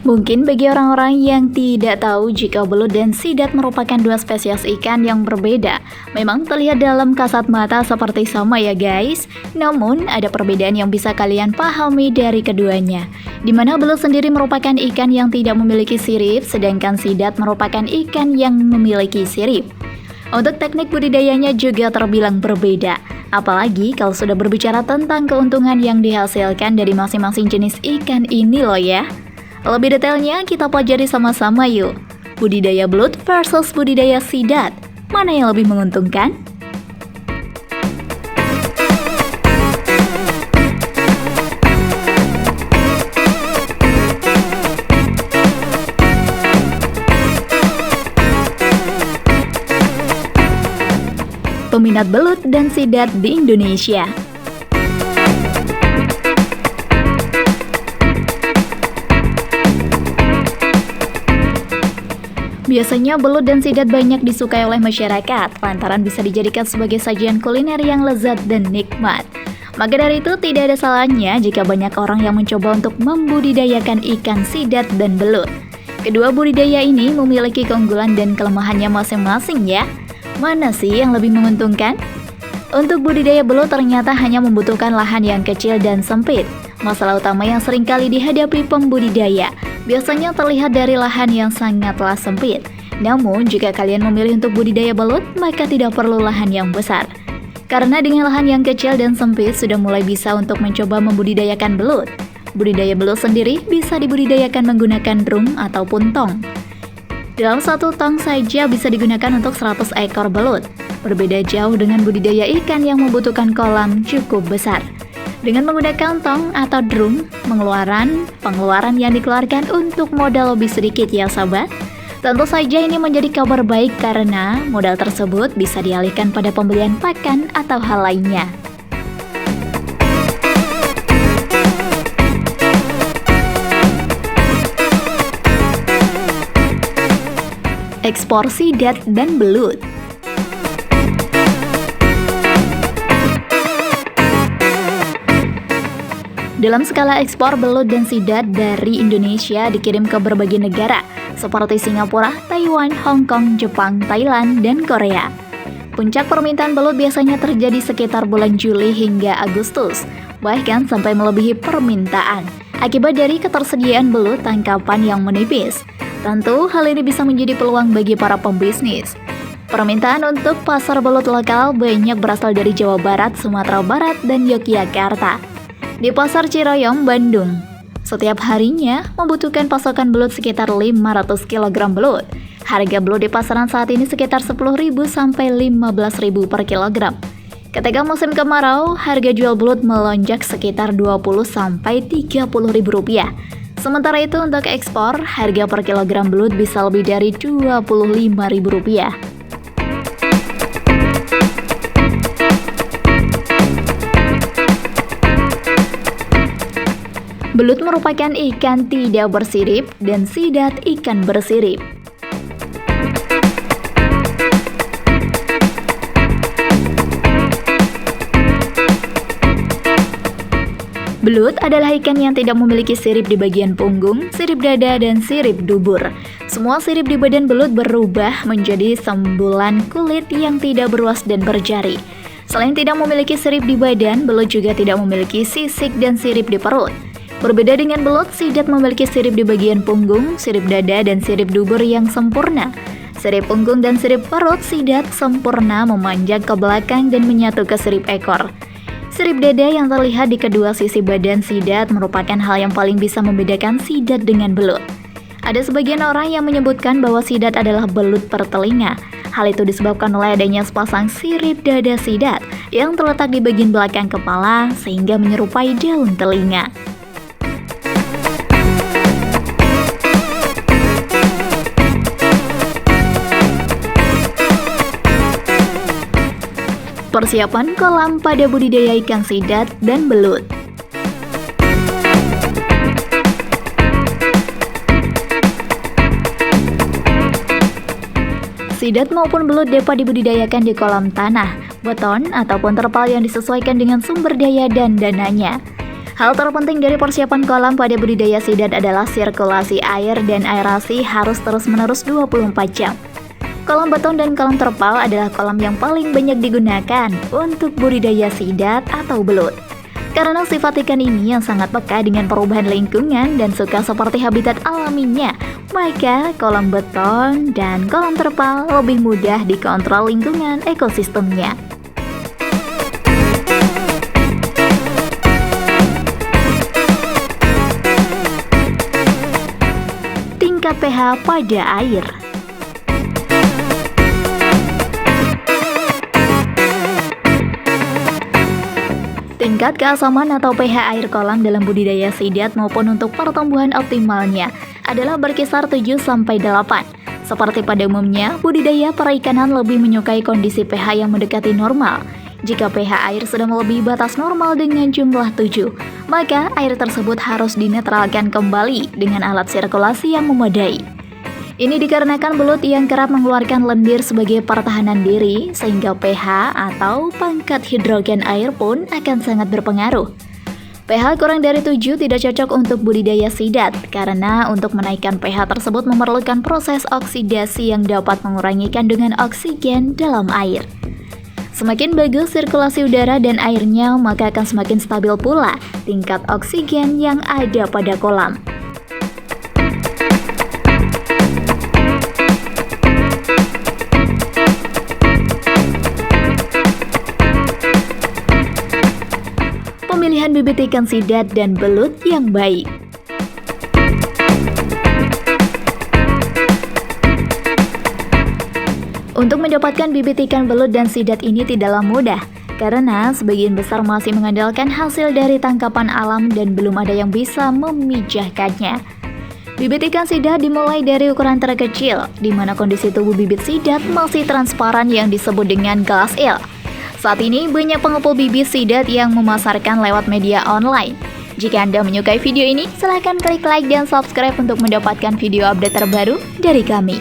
Mungkin bagi orang-orang yang tidak tahu jika belut dan sidat merupakan dua spesies ikan yang berbeda. Memang terlihat dalam kasat mata seperti sama ya guys. Namun ada perbedaan yang bisa kalian pahami dari keduanya. Di mana belut sendiri merupakan ikan yang tidak memiliki sirip, sedangkan sidat merupakan ikan yang memiliki sirip. Untuk teknik budidayanya juga terbilang berbeda. Apalagi kalau sudah berbicara tentang keuntungan yang dihasilkan dari masing-masing jenis ikan ini loh ya. Lebih detailnya kita pelajari sama-sama yuk. Budidaya belut versus budidaya sidat. Mana yang lebih menguntungkan? Peminat belut dan sidat di Indonesia. Biasanya belut dan sidat banyak disukai oleh masyarakat, lantaran bisa dijadikan sebagai sajian kuliner yang lezat dan nikmat. Maka dari itu tidak ada salahnya jika banyak orang yang mencoba untuk membudidayakan ikan sidat dan belut. Kedua budidaya ini memiliki keunggulan dan kelemahannya masing-masing ya. Mana sih yang lebih menguntungkan? Untuk budidaya belut ternyata hanya membutuhkan lahan yang kecil dan sempit. Masalah utama yang seringkali dihadapi pembudidaya biasanya terlihat dari lahan yang sangatlah sempit. Namun, jika kalian memilih untuk budidaya belut, maka tidak perlu lahan yang besar. Karena dengan lahan yang kecil dan sempit sudah mulai bisa untuk mencoba membudidayakan belut. Budidaya belut sendiri bisa dibudidayakan menggunakan drum ataupun tong. Dalam satu tong saja bisa digunakan untuk 100 ekor belut. Berbeda jauh dengan budidaya ikan yang membutuhkan kolam cukup besar. Dengan menggunakan tong atau drum, pengeluaran yang dikeluarkan untuk modal lebih sedikit ya sahabat. Tentu saja ini menjadi kabar baik karena modal tersebut bisa dialihkan pada pembelian pakan atau hal lainnya. Ekspor sidat dan belut. Dalam skala ekspor, belut dan sidat dari Indonesia dikirim ke berbagai negara seperti Singapura, Taiwan, Hong Kong, Jepang, Thailand, dan Korea. Puncak permintaan belut biasanya terjadi sekitar bulan Juli hingga Agustus, bahkan sampai melebihi permintaan akibat dari ketersediaan belut tangkapan yang menipis. Tentu hal ini bisa menjadi peluang bagi para pembisnis. Permintaan untuk pasar belut lokal banyak berasal dari Jawa Barat, Sumatera Barat, dan Yogyakarta. Di Pasar Ciroyom, Bandung, setiap harinya membutuhkan pasokan belut sekitar 500 kg belut. Harga belut di pasaran saat ini sekitar 10.000 sampai 15.000 per kilogram. Ketika musim kemarau, harga jual belut melonjak sekitar 20 sampai 30.000 rupiah. Sementara itu untuk ekspor, harga per kilogram belut bisa lebih dari 25.000 rupiah. Belut merupakan ikan tidak bersirip dan sidat ikan bersirip. Belut adalah ikan yang tidak memiliki sirip di bagian punggung, sirip dada, dan sirip dubur. Semua sirip di badan belut berubah menjadi sembulan kulit yang tidak beruas dan berjari. Selain tidak memiliki sirip di badan, belut juga tidak memiliki sisik dan sirip di perut. Berbeda dengan belut, sidat memiliki sirip di bagian punggung, sirip dada, dan sirip dubur yang sempurna. Sirip punggung dan sirip perut sidat sempurna memanjang ke belakang dan menyatu ke sirip ekor. Sirip dada yang terlihat di kedua sisi badan sidat merupakan hal yang paling bisa membedakan sidat dengan belut. Ada sebagian orang yang menyebutkan bahwa sidat adalah belut per telinga. Hal itu disebabkan oleh adanya sepasang sirip dada sidat yang terletak di bagian belakang kepala sehingga menyerupai daun telinga. Persiapan kolam pada budidaya ikan sidat dan belut. Sidat maupun belut dapat dibudidayakan di kolam tanah, beton, ataupun terpal yang disesuaikan dengan sumber daya dan dananya. Hal terpenting dari persiapan kolam pada budidaya sidat adalah sirkulasi air dan aerasi harus terus-menerus 24 jam. Kolam beton dan kolam terpal adalah kolam yang paling banyak digunakan untuk budidaya sidat atau belut. Karena sifat ikan ini yang sangat peka dengan perubahan lingkungan dan suka seperti habitat alaminya, maka kolam beton dan kolam terpal lebih mudah dikontrol lingkungan ekosistemnya. Tingkat pH pada air. Tingkat keasaman atau pH air kolam dalam budidaya sidat maupun untuk pertumbuhan optimalnya adalah berkisar 7-8. Seperti pada umumnya, budidaya perikanan lebih menyukai kondisi pH yang mendekati normal. Jika pH air sudah melebihi batas normal dengan jumlah 7, maka air tersebut harus dinetralkan kembali dengan alat sirkulasi yang memadai. Ini dikarenakan belut yang kerap mengeluarkan lendir sebagai pertahanan diri, sehingga pH atau pangkat hidrogen air pun akan sangat berpengaruh. pH kurang dari 7 tidak cocok untuk budidaya sidat, karena untuk menaikkan pH tersebut memerlukan proses oksidasi yang dapat mengurangi kandungan oksigen dalam air. Semakin bagus sirkulasi udara dan airnya, maka akan semakin stabil pula tingkat oksigen yang ada pada kolam. Pemilihan bibit ikan sidat dan belut yang baik. Untuk mendapatkan bibit ikan belut dan sidat ini tidaklah mudah, karena sebagian besar masih mengandalkan hasil dari tangkapan alam dan belum ada yang bisa memijahkannya. Bibit ikan sidat dimulai dari ukuran terkecil, di mana kondisi tubuh bibit sidat masih transparan yang disebut dengan glass eel. Saat ini banyak pengepul bibit sidat yang memasarkan lewat media online. Jika Anda menyukai video ini, silahkan klik like dan subscribe untuk mendapatkan video update terbaru dari kami.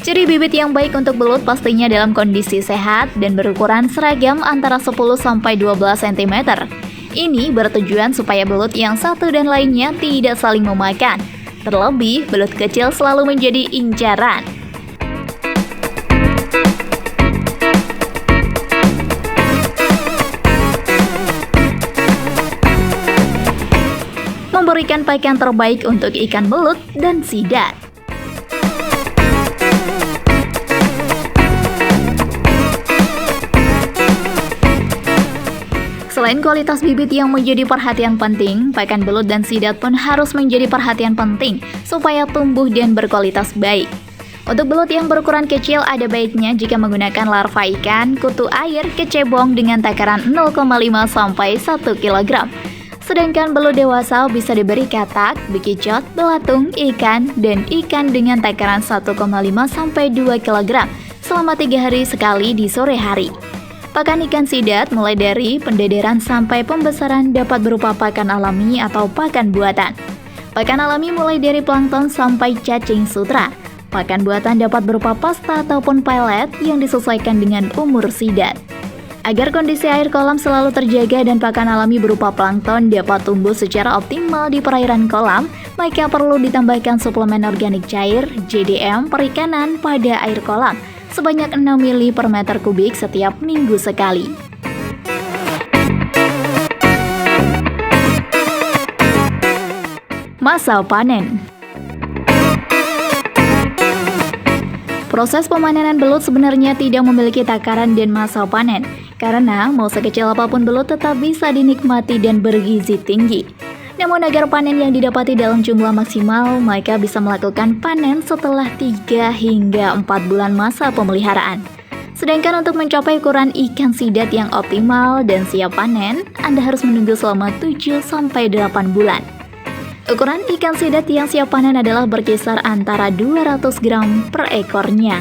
Ciri bibit yang baik untuk belut pastinya dalam kondisi sehat dan berukuran seragam antara 10-12 cm. Ini bertujuan supaya belut yang satu dan lainnya tidak saling memakan. Terlebih, belut kecil selalu menjadi incaran. Memberikan pakan terbaik untuk ikan belut dan sidat. Selain kualitas bibit yang menjadi perhatian penting, pakan belut dan sidat pun harus menjadi perhatian penting supaya tumbuh dan berkualitas baik. Untuk belut yang berukuran kecil ada baiknya jika menggunakan larva ikan, kutu air, kecebong dengan takaran 0,5-1 kg. Sedangkan belut dewasa bisa diberi katak, bekicot, belatung, ikan, dan ikan dengan takaran 1,5-2 kg selama 3 hari sekali di sore hari. Pakan ikan sidat mulai dari pendederan sampai pembesaran dapat berupa pakan alami atau pakan buatan. Pakan alami mulai dari plankton sampai cacing sutra. Pakan buatan dapat berupa pasta ataupun pelet yang disesuaikan dengan umur sidat. Agar kondisi air kolam selalu terjaga dan pakan alami berupa plankton dapat tumbuh secara optimal di perairan kolam, maka perlu ditambahkan suplemen organik cair JDM perikanan pada air kolam sebanyak 6 ml per meter kubik setiap minggu sekali. Masa panen. Proses pemanenan belut sebenarnya tidak memiliki takaran dan masa panen, karena mau sekecil apapun belut tetap bisa dinikmati dan bergizi tinggi. Namun agar panen yang didapati dalam jumlah maksimal, maka bisa melakukan panen setelah 3 hingga 4 bulan masa pemeliharaan. Sedangkan untuk mencapai ukuran ikan sidat yang optimal dan siap panen, Anda harus menunggu selama 7-8 bulan. Ukuran ikan sidat yang siap panen adalah berkisar antara 200 gram per ekornya.